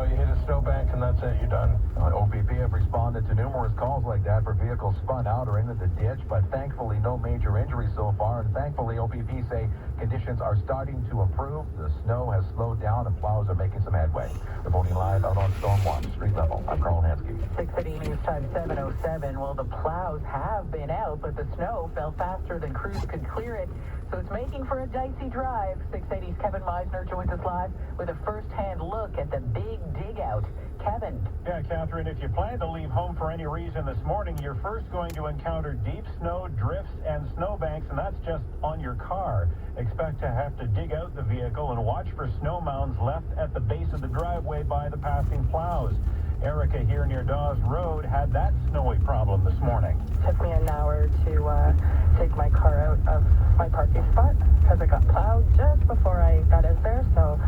you hit a snowbank and that's it, you're done. OPP have responded to numerous calls like that for vehicles spun out or into the ditch, but thankfully no major injuries so far, and thankfully OPP say conditions are starting to improve. The snow has slowed down and plows are making some headway. Reporting live out on Storm 1, street level, I'm Carl Hansky. 6:30 News Time 7:07. Well, the plows have been out, but the snow fell faster than crews could clear it, so it's making for a dicey drive. 680's Kevin Meisner joins us live with a first-hand look at the big dig-out. Kevin. Yeah, Catherine, if you plan to leave home for any reason this morning, you're first going to encounter deep snow, drifts, and snowbanks, and that's just on your car. Expect to have to dig out the vehicle and watch for snow mounds left at the base of the driveway by the passing plows. Erica here near Dawes Road had that snowy problem this morning. Took me an hour to take my car out of my parking spot because it got plowed just before I got out there, so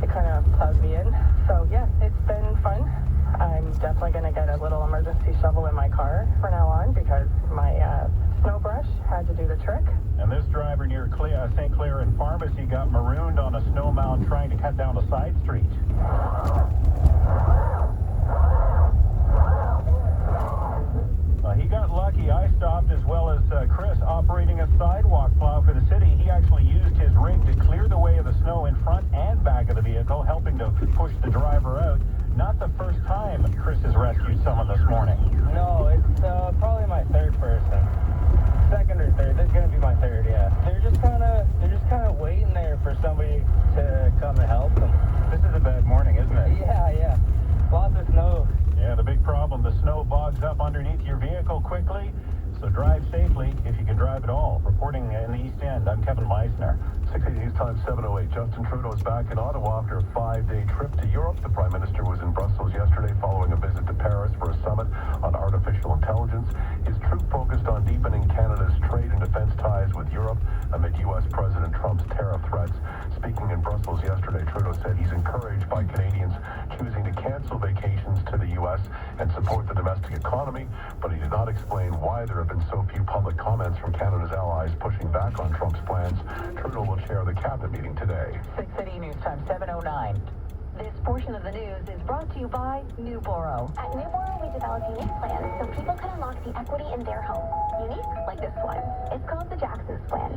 it kind of plowed me in. So yeah, it's been fun. I'm definitely going to get a little emergency shovel in my car from now on because my snow brush had to do the trick. And this driver near St. Clair and Pharmacy got marooned on a snow mound trying to cut down a side street. He got lucky. I stopped, as well as Chris operating a sidewalk plow for the city. He actually used his rig to clear the way of the snow in front and back of the vehicle, helping to push the driver out. Not the first time Chris has rescued someone this morning. No, it's probably my third person. Second or third. This is gonna be my third. Yeah. They're just kind of waiting there for somebody to come and help them. This is a bad morning, isn't it? Yeah. Lots of snow. Yeah, the big problem, the snow bogs up underneath your vehicle quickly, so drive safely if you can drive at all. Reporting in the East End, I'm Kevin Meisner. 680 News Time 7:08. Justin Trudeau is back in Ottawa after a 5-day trip to Europe. The Prime Minister was in Brussels yesterday following a visit to Paris for a summit on artificial intelligence. His trip focused on deepening Canada's trade and defense ties with Europe amid U.S. President Trump's tariff threats. Speaking in Brussels yesterday, Trudeau said he's encouraged by Canadians choosing to cancel vacations to the U.S. and support the domestic economy, but he did not explain why there have been so few public comments from Canada's allies pushing back on Trump's plans. Trudeau will chair the cabinet meeting today. 680 News Time 7:09. This portion of the news is brought to you by Newboro. At Newboro, we develop unique plans so people can unlock the equity in their home. Unique like this one. It's called the Jackson's Plan.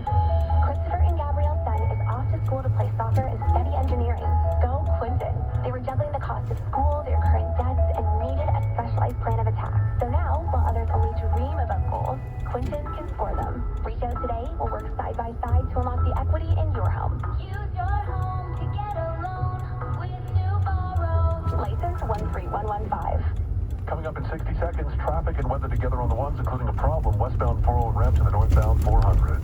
Christopher and Gabrielle's son is off to school to play soccer and study engineering. Go Quinton. They were juggling the cost of school, their current debts, and needed a specialized plan of attack. So now, while others only dream about goals, Quinton can score them. Reach out today. We'll work side by side to unlock the equity in your home. Use your home to get a loan with Newboro. License 13115. Coming up in 60 seconds, traffic and weather together on the ones, including a problem westbound 401 ramp to the northbound 400.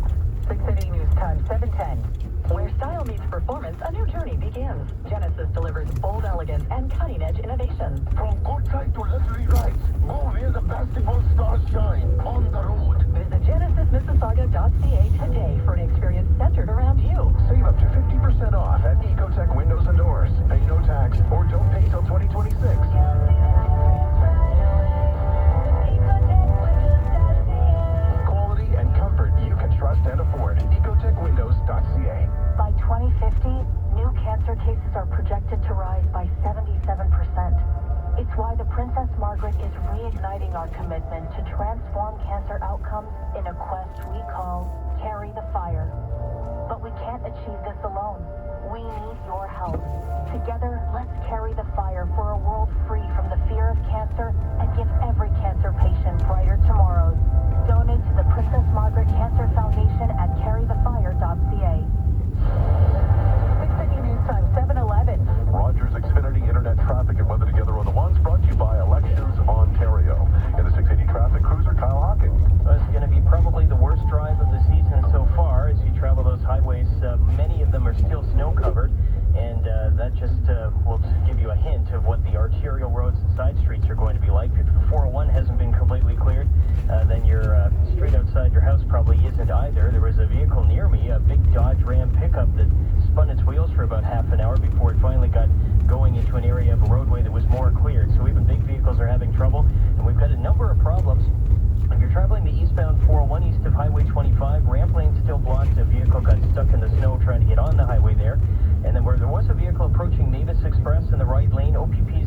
680 News Time 7:10. Where style meets performance, a new journey begins. Genesis delivers bold elegance and cutting-edge innovation. From courtside to luxury rides, go where the basketball stars shine, on the road. Visit GenesisMississauga.ca today for an experience centered around you. Save up to 50% off at Ecotech Windows and Doors. Pay no tax or don't pay till 2026. Quality and comfort you can trust and afford. EcotechWindows.ca. By 2050, new cancer cases are projected to rise by 77%. It's why the Princess Margaret is reigniting our commitment to transform cancer outcomes in a quest we call Carry the Fire. But we can't achieve this alone. We need your help. Together, let's carry the fire for a world free from the fear of cancer and give every cancer patient brighter tomorrows. Donate to the Princess Margaret Cancer Foundation at carrythefire.ca. 680 News Time 7:11. Rogers Xfinity Internet traffic and weather together on the ones, brought to you by Elections Ontario. In the 680 traffic cruiser, Kyle Hawking. It's going to be probably the worst drive of the season so far as you travel those highways. Many of them are still snow covered, and that just will give you a hint of what the arterial roads and side streets are going to be like. If the 401 hasn't been completely cleared, then your street outside your house probably isn't either. There was a vehicle near me, a big Dodge Ram pickup that spun its wheels for about half an hour before it finally got going into an area of a roadway that was more cleared. So even big vehicles are having trouble, and we've got a number of problems. If you're traveling the eastbound 401 east of Highway 25, ramp lane still blocked. A vehicle got stuck in the snow trying to get on the highway there. And then where there was a vehicle approaching Mavis Express in the right lane, OPP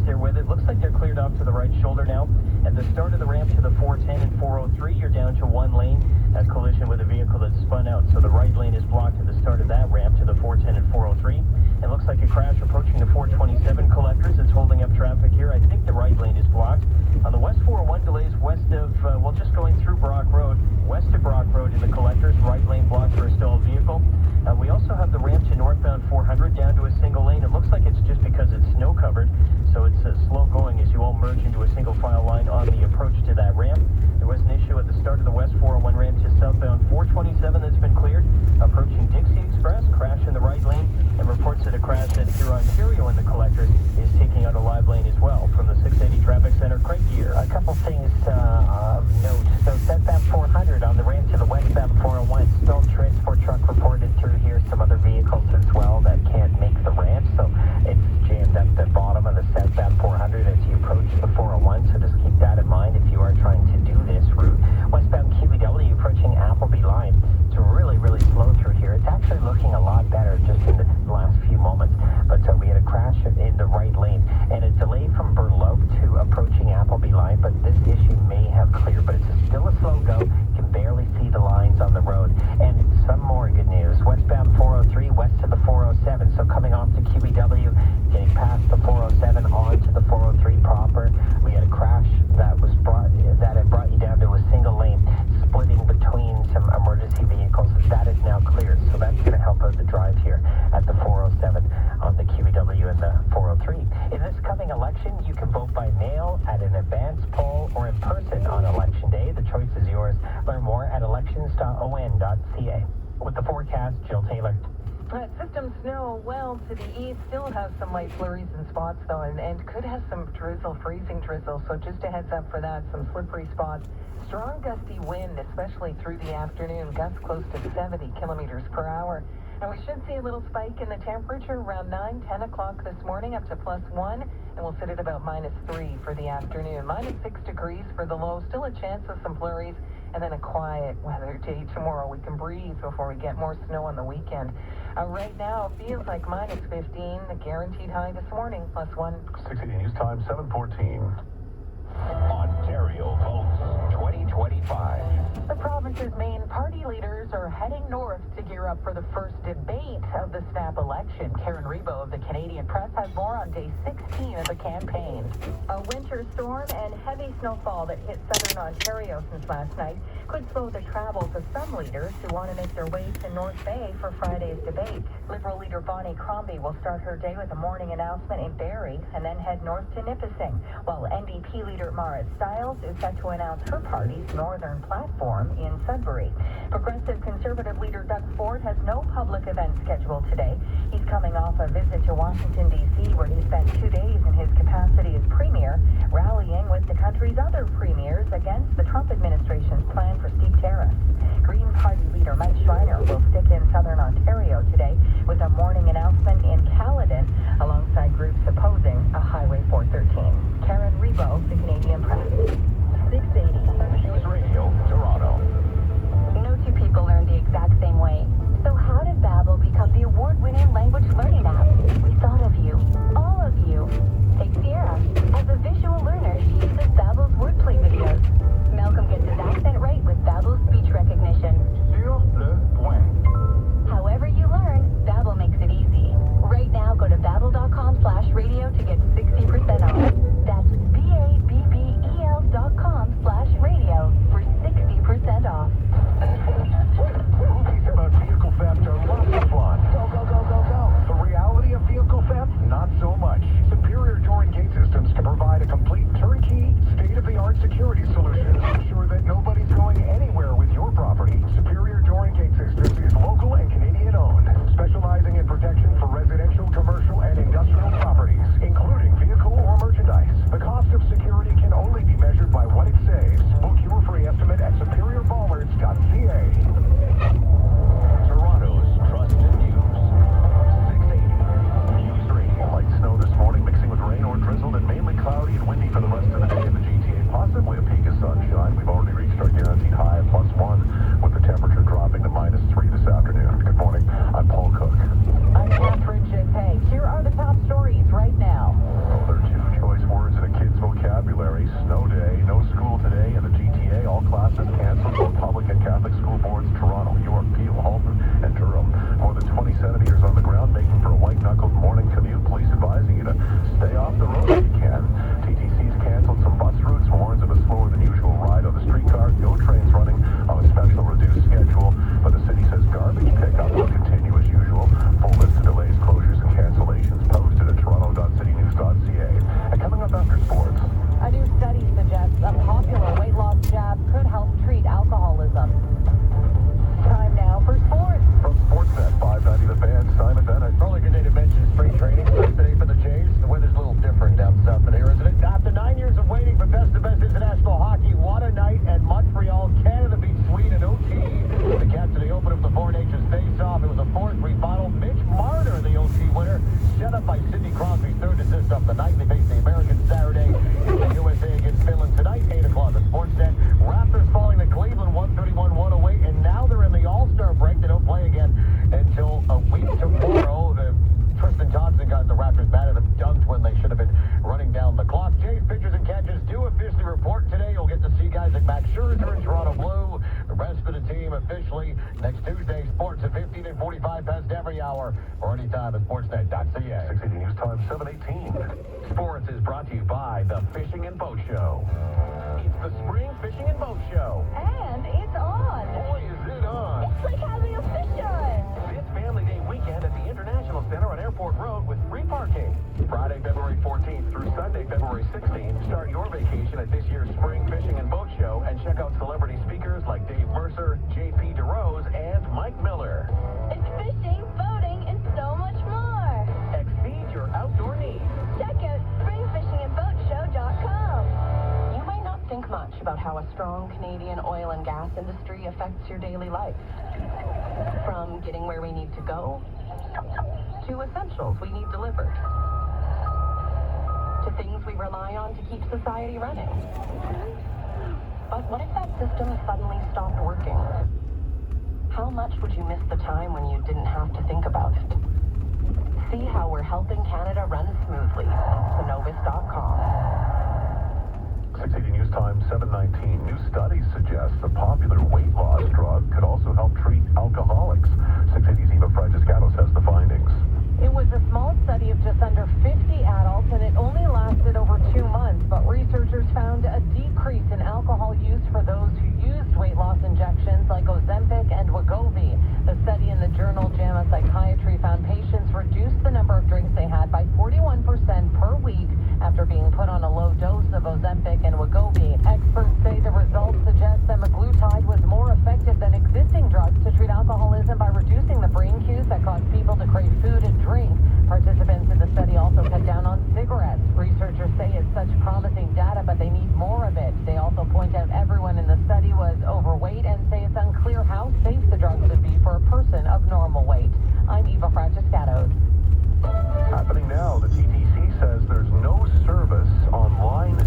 right shoulder now. At the start of the ramp to the 410 and 403, you're down to one lane. A collision with a vehicle that spun out. So the right lane is blocked at the start of that ramp to the 410 and 403. It looks like a crash approaching the 427 collectors. It's holding up traffic here. I think the right lane is blocked. On the West 401, delays west of, just going through Brock Road. West of Brock Road in the collectors. Right lane blocked for a stalled vehicle. We also have the ramp to northbound 400 down to a single lane. It looks like it's just because it's snow covered. So it's slow going as you all merge into a single file line on the approach to that ramp. There was an issue at the start of the West 401 ramp to southbound 427 that's been cleared. Approaching Dixie Express, crash in the right lane, and reports that a crash at Ontario in the collectors is taking out a live lane as well. From the 680 Traffic Center, Craig Gear. A couple things of note. So southbound 400 on the ramp to the westbound 401, still transport truck reported through here. Some other vehicles as well that can't make the ramp, so it's jammed up the bottom of the southbound 400 as you approach the 401, so just keep that in mind if you are trying to do this route. Westbound QEW approaching Appleby line. It's really, really slow through here. It's actually looking a lot better just in the last few moments, but we had a crash in the right lane and a delay from Burloak to approaching Appleby line, but this issue may have cleared, but it's still a slow go. You can barely see the lines on the road. And some more good news. Westbound 403 west to the 407, so coming off the QEW, getting past the 407 onto the 403 proper, we had a crash that had brought you down to a single lane, splitting between some emergency vehicles. That is now cleared, so that's going to help out the drive here at the 407 on the QEW and the 403. In this coming election, you can vote by mail, at an advance poll, or in person on election day. The choice is yours. Learn more at elections.on.ca. With the forecast, Jill Taylor. System snow well to the east still has some light flurries in spots though, and could have some drizzle, freezing drizzle, so just a heads up for that. Some slippery spots. Strong gusty wind, especially through the afternoon, gusts close to 70 kilometers per hour. And we should see a little spike in the temperature around 9, 10 o'clock this morning up to +1, and we'll sit at about -3 for the afternoon. -6 degrees for the low, still a chance of some flurries, and then a quiet weather day tomorrow. We can breathe before we get more snow on the weekend. Right now, it feels like -15, the guaranteed high this morning, +1. 680 News Time, 7:14. Ontario votes 2025. The province's main party leaders are heading north to gear up for the first debate of the snap election. Karen Rebo of the Canadian Press has more on day 16 of the campaign. A winter storm and heavy snowfall that hit southern Ontario since last night could slow the travels of some leaders who want to make their way to North Bay for Friday's debate. Liberal leader Bonnie Crombie will start her day with a morning announcement in Barrie and then head north to Nipissing, while NDP leader Marit Stiles is set to announce her party's northern platform in Sudbury. Progressive Conservative leader Doug Ford has no public event scheduled today. He's coming off a visit to Washington, D.C., where he spent 2 days in his capacity as premier, rallying with the country's other premiers against the Trump administration's plan for steep tariffs. Green Party leader Mike Schreiner will stick in southern Ontario today with a morning announcement in Caledon alongside groups opposing a Highway 413. Karen Rebo, the Canadian Press. 680. News Radio, Toronto. No two people learn the exact same way. So how did Babbel become the award-winning language learning app? We thought of you, all of you. brought to you by the Fishing and Boat Show. It's the Spring Fishing and Boat Show. And it's on. Boy, is it on. It's like having a fish on. This Family Day weekend at the International Center on Airport Road with free parking. Friday, February 14th through Sunday, February 16th. Start your vacation at this year's Spring Fishing and Boat Show and check out celebrity speakers like Dave Mercer, J.P. DeRose, and Mike Miller. It's fishing, boating, and so much more. Exceed your outdoor needs. Check out springfishandboatshow.com. You may not think much about how a strong Canadian oil and gas industry affects your daily life. From getting where we need to go, to essentials we need delivered, to things we rely on to keep society running. But what if that system suddenly stopped working? How much would you miss the time when you didn't have to think about it? See how we're helping Canada run smoothly at Synovus.com. 680 News Time 7:19. New studies suggest the popular weight loss drug could also help treat alcoholics. 680's Eva Fragiscatos has the findings. It was a small study of just under 50 adults, and it only lasted over 2 months, but researchers found a decrease in alcohol use for those who used weight loss injections like Ozempic and Wegovy. The study in the journal JAMA Psychiatry found patients reduced the number of drinks they had by 41% per week after being put on a low dose of Ozempic and Wegovy. Experts say the results suggest semaglutide was more effective than existing drugs to treat alcoholism by reducing the brain cues that cause people to crave food and drink. Participants in the study also cut down on cigarettes. Researchers say it's such promising data, but they need more of it. They also point out everyone in the study was overweight and say it's unclear how safe the drugs would be for a person of normal weight. I'm Eva Fragiscatos. Happening now, the TTC says there's no service on Line 2,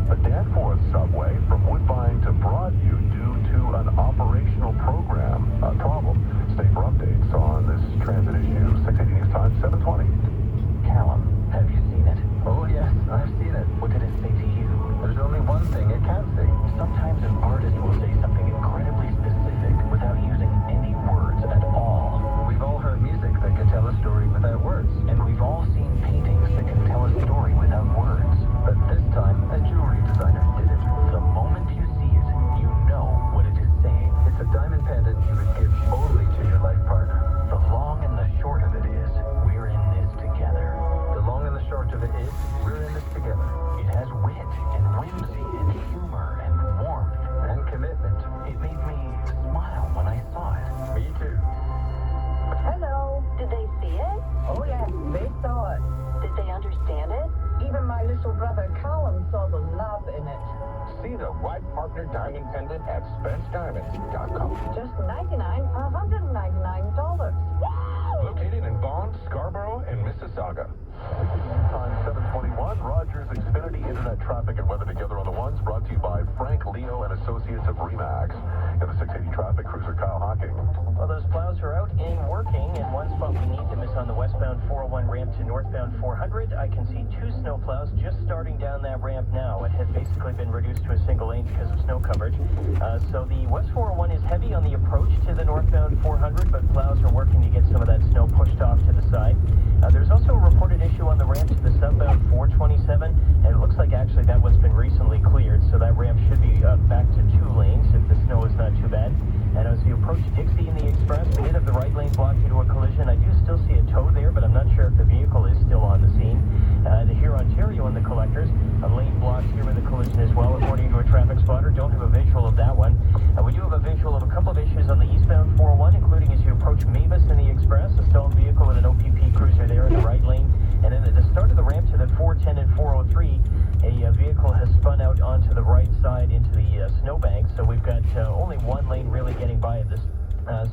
the Danforth subway from Woodbine to Broadview due to an operational problem. Stay for updates on this transit issue. 680 News Time 7:20. Callum, have you seen it? Oh, yes, I've seen it. What did it say to you? There's only one thing it can say. Sometimes an artist will say something incredibly specific without using any words at all. We've all heard music that can tell a story without words, and we've all seen paintings that can tell a story without words. But this time, a jewelry designer did it. The moment you see it, you know what it is saying. It's a diamond pendant you would give only to your life partner. The long and the short of it is, we're in this together. The long and the short of it is, we're in this together. It has wit and whimsy and humor and warmth and commitment. It made me smile when I saw it. Me too. Hello. Did they see it? Oh, yeah, they saw it. Did they understand it? Even my little brother Callum saw the love in it. See the right partner diamond pendant at SpenceDiamonds.com. Just $199. Located in Vaughan, Scarborough, and Mississauga. Time 7:21. Rogers Xfinity Internet Traffic and Weather Together on the Ones, brought to you by Frank Leo and Associates of Remax. In the 680 traffic, cruiser Kyle Hocking. Well, those plows are out and working, and one spot we need to miss on the westbound 401 ramp to northbound 400. I can see 2 snow plows just starting down that ramp now. It has basically been reduced to a single lane because of snow coverage. So the west 401 is heavy on the approach to the northbound 400, but plows are working to get some of that snow pushed off to the side. There's also a reported issue on the ramp to the southbound 427, and it looks like actually that one's been recently cleared, so that ramp should be back to 2 lanes if the snow is not too bad. And as you approach Dixie in the express, we did have the right lane blocked due to a collision. I do still see a tow there, but I'm not sure if the vehicle is still on the scene. The Huron-Ontario and the collectors, a lane blocked here with a collision as well, according to a traffic spotter. Don't have a visual of that one. We do have a visual of a couple of issues on the eastbound 401, including as you approach Mavis in the express, a stolen vehicle with an OPP cruiser there in the right lane. And then at the start of the ramp to the 410 and 403, a vehicle has spun out onto the right side into the snowbank. So we've got only one lane really getting by at this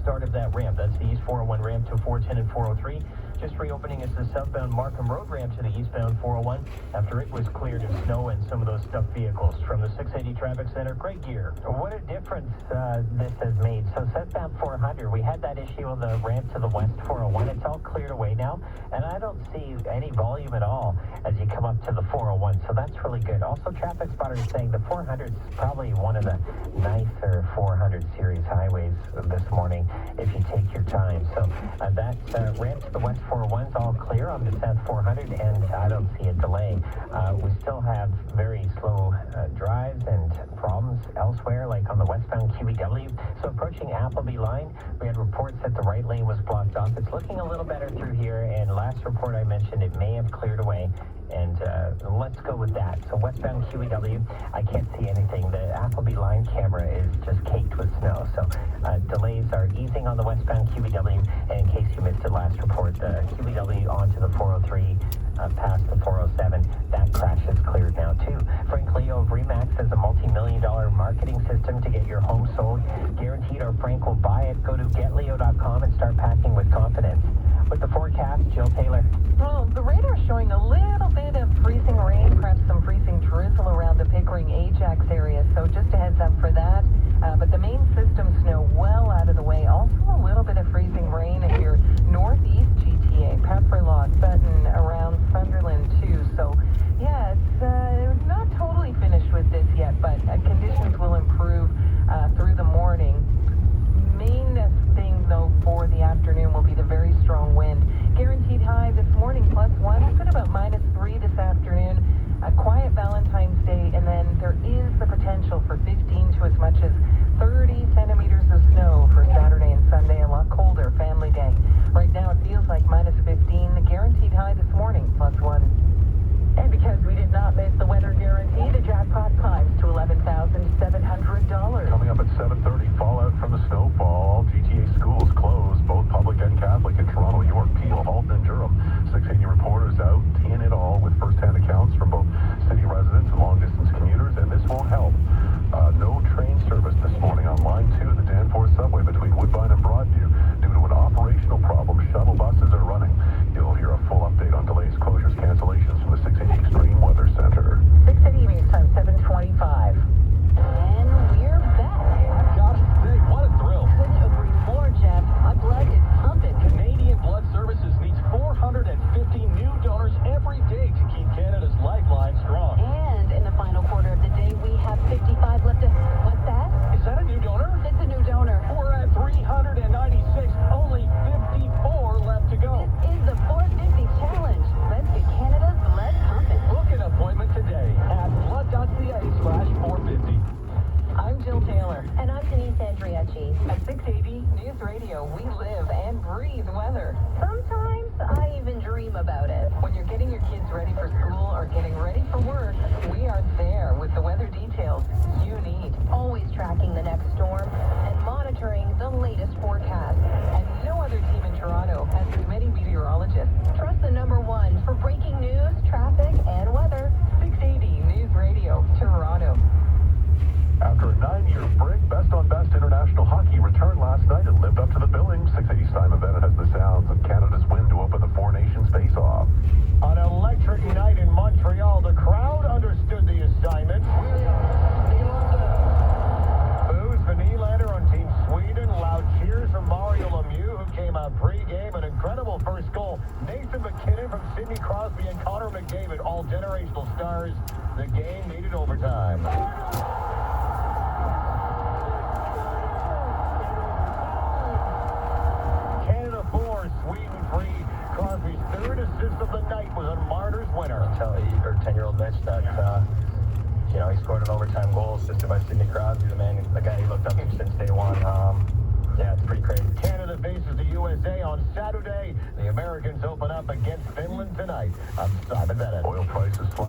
start of that ramp. That's the East 401 ramp to 410 and 403. Just reopening is the southbound Markham Road ramp to the eastbound 401 after it was cleared of snow and some of those stuffed vehicles. From the 680 Traffic Center, Greg Gear. What a difference this has made. So southbound 400, we had that issue on the ramp to the west 401. It's all cleared away now, and I don't see any volume at all as you come up to the 401. So that's really good. Also, traffic spotters saying the 400 is probably one of the nicer 400 series highways this morning if you take your time. So that ramp to the west 401 is all clear on the south 400, and I don't see a delay We still have very slow drives and problems elsewhere, like on the westbound QEW. So approaching Appleby line, we had reports that the right lane was blocked off. It's looking a little better through here, and last report I mentioned, it may have cleared away. And let's go with that. So westbound QEW, I can't see anything. The Appleby line camera is just caked with snow. So delays are easing on the westbound QEW. And in case you missed it last report, the QEW onto the 403 past the 407, that crash is cleared now too. Frank Leo of Remax has a multi-million-dollar marketing system to get your home sold. Guaranteed our Frank will buy it. Go to getleo.com and start packing with confidence. With the forecast, Jill Taylor. Well, the radar's showing a little bit of freezing rain, perhaps some freezing drizzle around the Pickering Ajax area, so just a heads up for that. But the main system snow well out of the way. Also a little bit of freezing rain if you're northeast GTA, Pepperlaw, Sutton, around Sunderland too. So yeah, it's not totally finished with this yet, but conditions will improve through the morning. Main thing though for the afternoon will be the very strong wind. Guaranteed high this morning +1. It's been about -3 this afternoon. A quiet Valentine's Day, and then there is the potential for 15 to as much as 30 centimeters of snow for Saturday and Sunday. A lot colder, Family Day. Right now it feels like -15. The guaranteed high this morning +1. And because we did not miss the weather guarantee, the jackpot climbs to $11,700. Coming up at 7:30, fallout from the snowfall. GTA schools closed, both public and Catholic, in Toronto, York, Peel, Halton, and Durham. 680 reporters out in it all with first-hand accounts from both city residents and long-distance commuters, and this won't help. No train service this morning on Line 2 of the Danforth subway between Woodbine and Broadview due to an operational problem. Shuttle buses are running. You'll hear a full update on delays, closures, cancellations from the 680 Extreme Weather Center. 680 evening time, 7:25. And we're back. Gotta say, what a thrill. Couldn't agree more, Jeff. My blood is pumping. Canadian Blood Services needs 450 new donors every day to keep Canada's lifeline strong. And in the final quarter of the day, we have 55 left to... What's that? Is that a new donor? It's a new donor. We're at 396, only 54 left to go. This is the 450 challenge. Let's get Canada's blood pumping. Book an appointment today at blood.ca/450. I'm Jill Taylor. And I'm Denise Andriacci. At 680 News Radio, we live and breathe weather. Sometimes I even dream about it. When you're getting your kids ready for school or getting ready for work, we are there with the weather details you need. Always tracking the next storm and monitoring the latest forecast. And no other team in Toronto has as many meteorologists. Trust the #1 for breaking news, traffic, and weather. 680 News Radio, Toronto. After a 9-year break, Best on Best International Hockey returned last night and lived up to the billing. 680 Simon Bennett has the sounds of Canada's win to open the Four Nations face-off. On an electric night in Montreal, the crowd understood the assignment. Boos for Nylander on Team Sweden. Loud cheers from Mario Lemieux, who came out pre-game. An incredible first goal. Nathan McKinnon from Sidney Crosby and Connor McDavid, all generational stars. The game needed overtime. Canada 4, Sweden 3. Crosby's third assist of the night was a Martyrs winner. Tell 10-year-old Mitch that he scored an overtime goal assisted by Sidney Crosby, the guy he looked up to since day one. Yeah, it's pretty crazy. Canada faces the USA on Saturday. The Americans open up against Finland tonight. I'm Simon Bennett. Oil prices